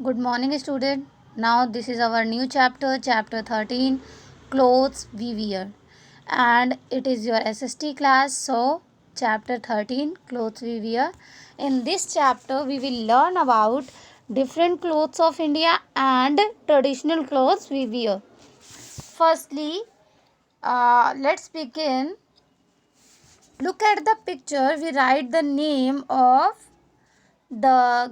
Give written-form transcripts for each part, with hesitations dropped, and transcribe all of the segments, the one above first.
Good morning, student. Now this is our new chapter, chapter 13, clothes we wear. And it is your SST class, so chapter 13, clothes we wear. In this chapter, we will learn about different clothes of India and traditional clothes we wear. Firstly, let's begin. Look at the picture. We write the name of the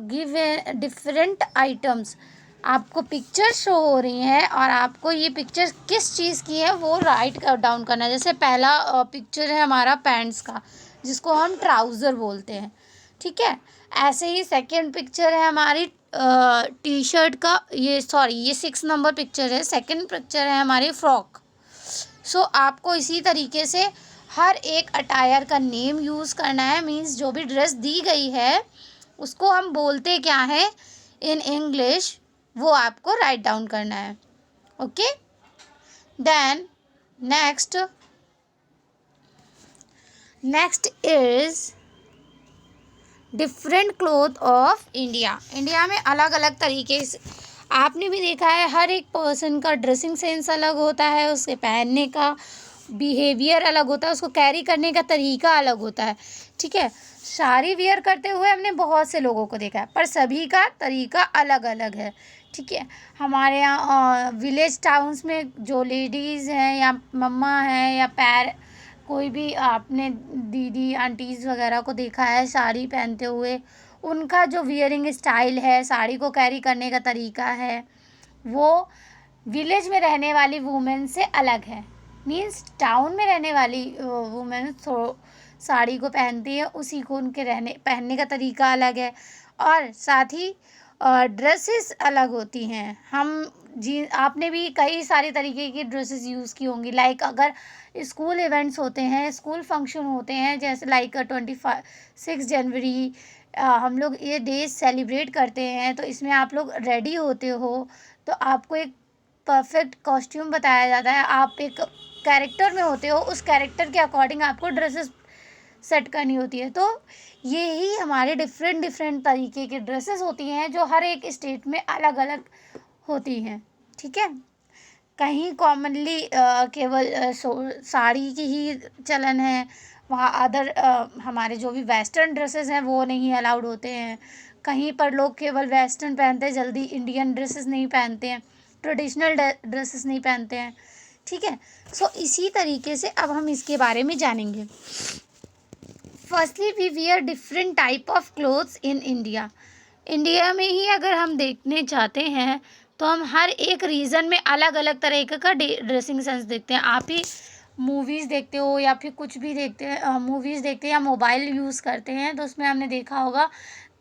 given different items. आपको picture show हो रही हैं और आपको ये picture किस चीज़ की है वो राइट डाउन करना है. जैसे पहला पिक्चर है हमारा पैंट्स का, जिसको हम ट्राउज़र बोलते हैं. ठीक है. ऐसे ही सेकंड पिक्चर है हमारी टी शर्ट का. ये 6 नंबर पिक्चर है. सेकंड पिक्चर है हमारी फ्रॉक. सो आपको इसी तरीके से हर एक अटायर का नेम यूज़ करना है. मीन्स जो भी ड्रेस दी गई है उसको हम बोलते क्या है इन इंग्लिश, वो आपको राइट डाउन करना है. Okay. Then next is different cloth of India. India में अलग अलग तरीके से आपने भी देखा है, हर एक पर्सन का ड्रेसिंग सेंस अलग होता है, उसके पहनने का बिहेवियर अलग होता है, उसको कैरी करने का तरीका अलग होता है. ठीक है. साड़ी वियर करते हुए हमने बहुत से लोगों को देखा है, पर सभी का तरीका अलग अलग है. ठीक है. हमारे यहाँ विलेज टाउन्स में जो लेडीज़ हैं या मम्मा हैं या कोई भी आपने दीदी आंटीज़ वगैरह को देखा है साड़ी पहनते हुए, उनका जो वियरिंग स्टाइल है, साड़ी को कैरी करने का तरीका है, वो विलेज में रहने वाली वुमेन से अलग है. मीन्स टाउन में रहने वाली वुमेन साड़ी को पहनती है, उसी को उनके पहनने का तरीका अलग है. और साथ ही ड्रेसेस अलग होती हैं. आपने भी कई सारे तरीके की ड्रेसेस यूज़ की होंगी. लाइक अगर स्कूल इवेंट्स होते हैं, स्कूल फंक्शन होते हैं, जैसे लाइक 6 जनवरी, हम लोग ये डेज सेलिब्रेट करते हैं, तो इसमें आप लोग रेडी होते हो, तो आपको एक परफेक्ट कॉस्ट्यूम बताया जाता है. आप एक कैरेक्टर में होते हो, उस कैरेक्टर के अकॉर्डिंग आपको ड्रेसेस सेट करनी होती है. तो ये ही हमारे डिफरेंट तरीके की ड्रेसेस होती हैं जो हर एक स्टेट में अलग अलग होती हैं. ठीक है. कहीं कॉमनली केवल साड़ी की ही चलन है, वहाँ अदर हमारे जो भी वेस्टर्न ड्रेसेस हैं वो नहीं अलाउड होते हैं. कहीं पर लोग केवल वेस्टर्न पहनते हैं, जल्दी इंडियन ड्रेसेस नहीं पहनते हैं, ट्रेडिशनल ड्रेसेस नहीं पहनते हैं. ठीक है. सो इसी तरीके से अब हम इसके बारे में जानेंगे. Firstly we wear different type of clothes in India. India में ही अगर हम देखने जाते हैं तो हम हर एक रीजन में अलग अलग तरीके का ड्रेसिंग सेंस देखते हैं. आप ही मूवीज़ देखते हो या फिर कुछ भी देखते हैं, मूवीज़ देखते हैं या मोबाइल यूज़ करते हैं, तो उसमें हमने देखा होगा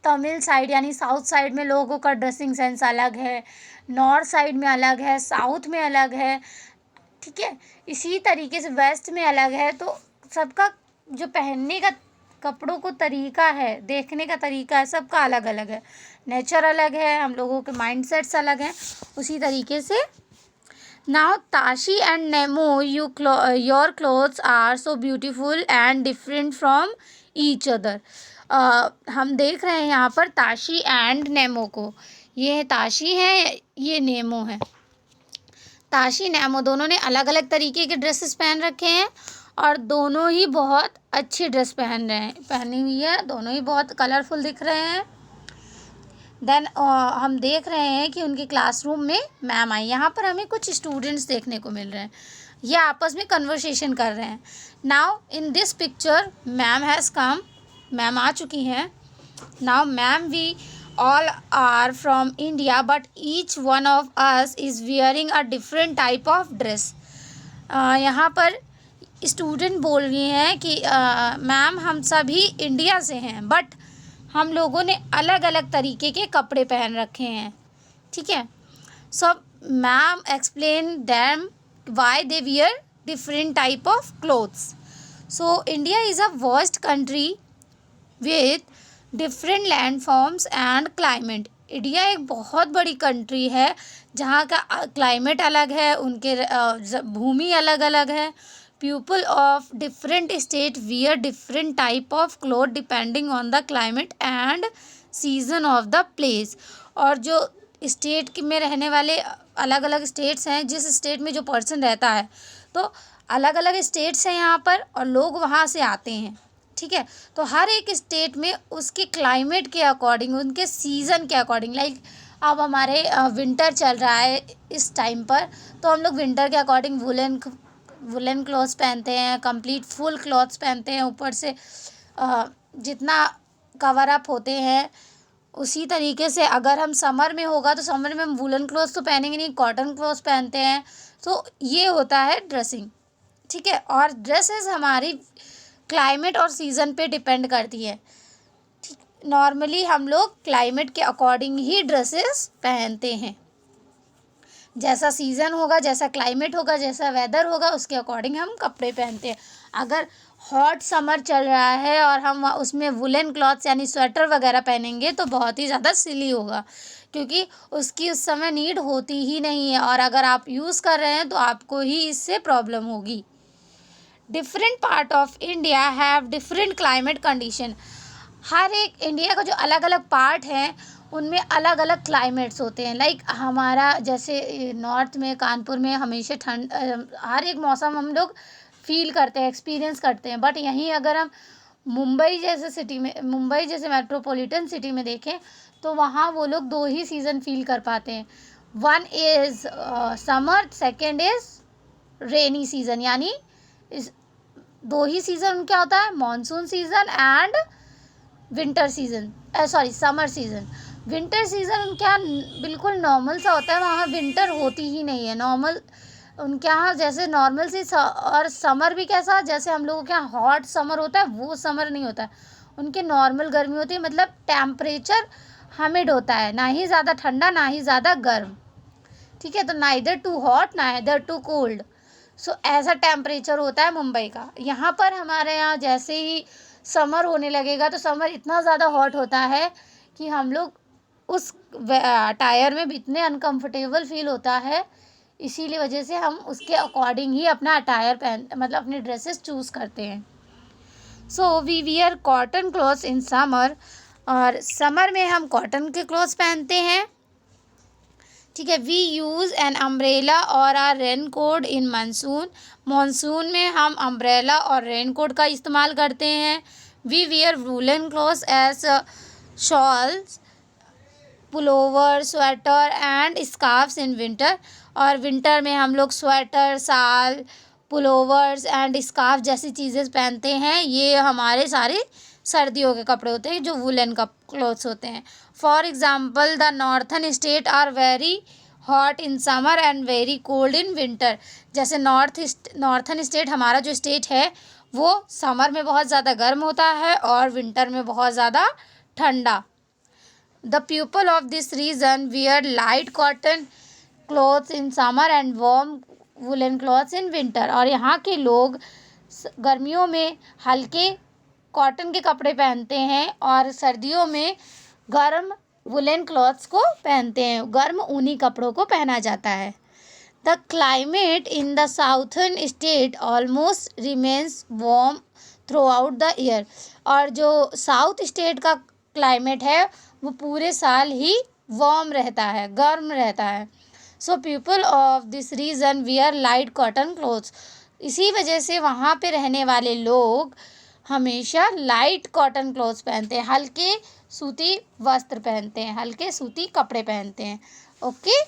तमिल साइड यानी साउथ साइड में लोगों का ड्रेसिंग सेंस अलग है, नॉर्थ साइड में अलग है, साउथ में अलग है. ठीक है. इसी तरीके से वेस्ट में अलग है. तो सबका जो पहनने का कपड़ों को तरीका है, देखने का तरीका है, सबका अलग अलग है. नेचर अलग है, हम लोगों के माइंडसेट्स अलग हैं. उसी तरीके से now Tashi and Nemo your clothes are so beautiful and different from each other. हम देख रहे हैं यहाँ पर ताशी एंड नेमो को. ये ताशी है, ये नेमो है. ताशी नेमो दोनों ने अलग अलग तरीके के ड्रेसेस पहन रखे हैं और दोनों ही बहुत अच्छी ड्रेस पहनी हुई है. दोनों ही बहुत कलरफुल दिख रहे हैं. देन हम देख रहे हैं कि उनके क्लासरूम में मैम आई. यहाँ पर हमें कुछ स्टूडेंट्स देखने को मिल रहे हैं, ये आपस में कन्वर्सेशन कर रहे हैं. Now in this picture ma'am has come. Ma'am आ चुकी हैं. Now ma'am we all are from India but each one of us is wearing a different type of dress. यहाँ पर स्टूडेंट बोल रही हैं कि मैम हम सभी इंडिया से हैं बट हम लोगों ने अलग अलग तरीके के कपड़े पहन रखे हैं. ठीक है. So ma'am explain them why they wear different type of clothes. So India is a vast country with different land forms and climate. India एक बहुत बड़ी कंट्री है जहाँ का क्लाइमेट अलग है, उनके भूमि अलग अलग है. People of different state wear different type of cloth depending on the climate and season of the place. और जो स्टेट में रहने वाले अलग अलग स्टेट्स हैं, जिस स्टेट में जो पर्सन रहता है, तो अलग अलग स्टेट्स हैं यहाँ पर और लोग वहाँ से आते हैं, ठीक है। तो हर एक स्टेट में उसके क्लाइमेट के अकॉर्डिंग, उनके सीज़न के अकॉर्डिंग, लाइक अब हमारे विंटर चल रहा है इस टाइम पर, तो हम लोग विंटर के अकॉर्डिंग वुलन क्लॉथ्स पहनते हैं, कंप्लीट फुल क्लॉथ्स पहनते हैं, ऊपर से जितना कवर अप होते हैं। उसी तरीके से अगर हम समर में होगा तो समर में हम वुलन क्लॉथ्स तो पहनेंगे नहीं, कॉटन क्लॉथ्स पहनते हैं। तो ये होता है ड्रेसिंग, ठीक है। और ड्रेसेस हमारी क्लाइमेट और सीज़न पे डिपेंड करती है, ठीक। नॉर्मली हम लोग क्लाइमेट के अकॉर्डिंग ही ड्रेसेस पहनते हैं, जैसा सीज़न होगा, जैसा क्लाइमेट होगा, जैसा वेदर होगा, उसके अकॉर्डिंग हम कपड़े पहनते हैं। अगर हॉट समर चल रहा है और हम उसमें वुलन क्लॉथ्स यानी स्वेटर वगैरह पहनेंगे तो बहुत ही ज़्यादा सिली होगा, क्योंकि उसकी उस समय नीड होती ही नहीं है, और अगर आप यूज़ कर रहे हैं तो आपको ही इससे प्रॉब्लम होगी। Different part of India have different climate condition. हर एक इंडिया का जो अलग अलग पार्ट हैं उनमें अलग अलग क्लाइमेट्स होते हैं। लाइक हमारा जैसे नॉर्थ में, कानपुर में हमेशा ठंड, हर एक मौसम हम लोग फील करते हैं, एक्सपीरियंस करते हैं। बट यहीं अगर हम मुंबई जैसे सिटी में, मुंबई जैसे मेट्रोपॉलिटन सिटी में देखें तो वहाँ वो लोग 2 ही सीज़न फील कर पाते हैं। One is summer, second is rainy season, यानी इस 2 ही सीज़न क्या होता है, monsoon season and winter season, sorry summer season. Winter season उनके यहाँ बिल्कुल नॉर्मल सा होता है, वहाँ विंटर होती ही नहीं है, नॉर्मल उनके यहाँ जैसे नॉर्मल सी। और समर भी कैसा, जैसे हम लोगों के यहाँ हॉट समर होता है वो समर नहीं होता है, उनके नॉर्मल गर्मी होती है, मतलब टेम्परेचर हमिड होता है, ना ही ज़्यादा ठंडा ना ही ज़्यादा गर्म, ठीक है। तो neither too hot neither too cold, so ऐसा टेम्परेचर होता है मुंबई का। यहाँ पर हमारे यहाँ जैसे ही समर होने लगेगा तो समर इतना ज़्यादा हॉट होता है कि हम लोग उस टायर में इतने अनकंफर्टेबल फील होता है, इसीलिए वजह से हम उसके अकॉर्डिंग ही अपना अटायर मतलब अपने ड्रेसेस चूज़ करते हैं। So we wear cotton clothes in summer, और समर में हम कॉटन के क्लॉथ्स पहनते हैं, ठीक है। वी यूज़ एन अम्ब्रेला और a raincoat in monsoon, monsoon में हम अम्ब्रेला और रेन कोट का इस्तेमाल करते हैं। We wear woollen clothes as shawls, pullover, sweater and scarfs in winter, और विंटर में हम लोग स्वेटर, शाल, पुलोवर्स एंड स्कार्फ जैसी चीज़ें पहनते हैं। ये हमारे सारे सर्दियों के कपड़े होते हैं जो वुलन का क्लॉथ्स होते हैं। For example the northern state are very hot in summer and very cold in winter. जैसे नॉर्थन स्टेट हमारा जो स्टेट है वो समर में बहुत ज़्यादा गर्म होता है और विंटर में बहुत ज़्यादा ठंडा। The people of this region wear light cotton clothes in summer and warm woolen clothes in winter। और यहाँ के लोग गर्मियों में हल्के कॉटन के कपड़े पहनते हैं और सर्दियों में गर्म वुलन क्लॉथ्स को पहनते हैं, गर्म ऊनी कपड़ों को पहना जाता है। The climate in the southern state almost remains warm throughout the year। और जो साउथ स्टेट का क्लाइमेट है वो पूरे साल ही वार्म रहता है, गर्म रहता है। So people of this region wear light cotton clothes. इसी वजह से वहाँ पे रहने वाले लोग हमेशा लाइट कॉटन क्लोथ्स पहनते हैं, हल्के सूती वस्त्र पहनते हैं, हल्के सूती कपड़े पहनते हैं। ओके।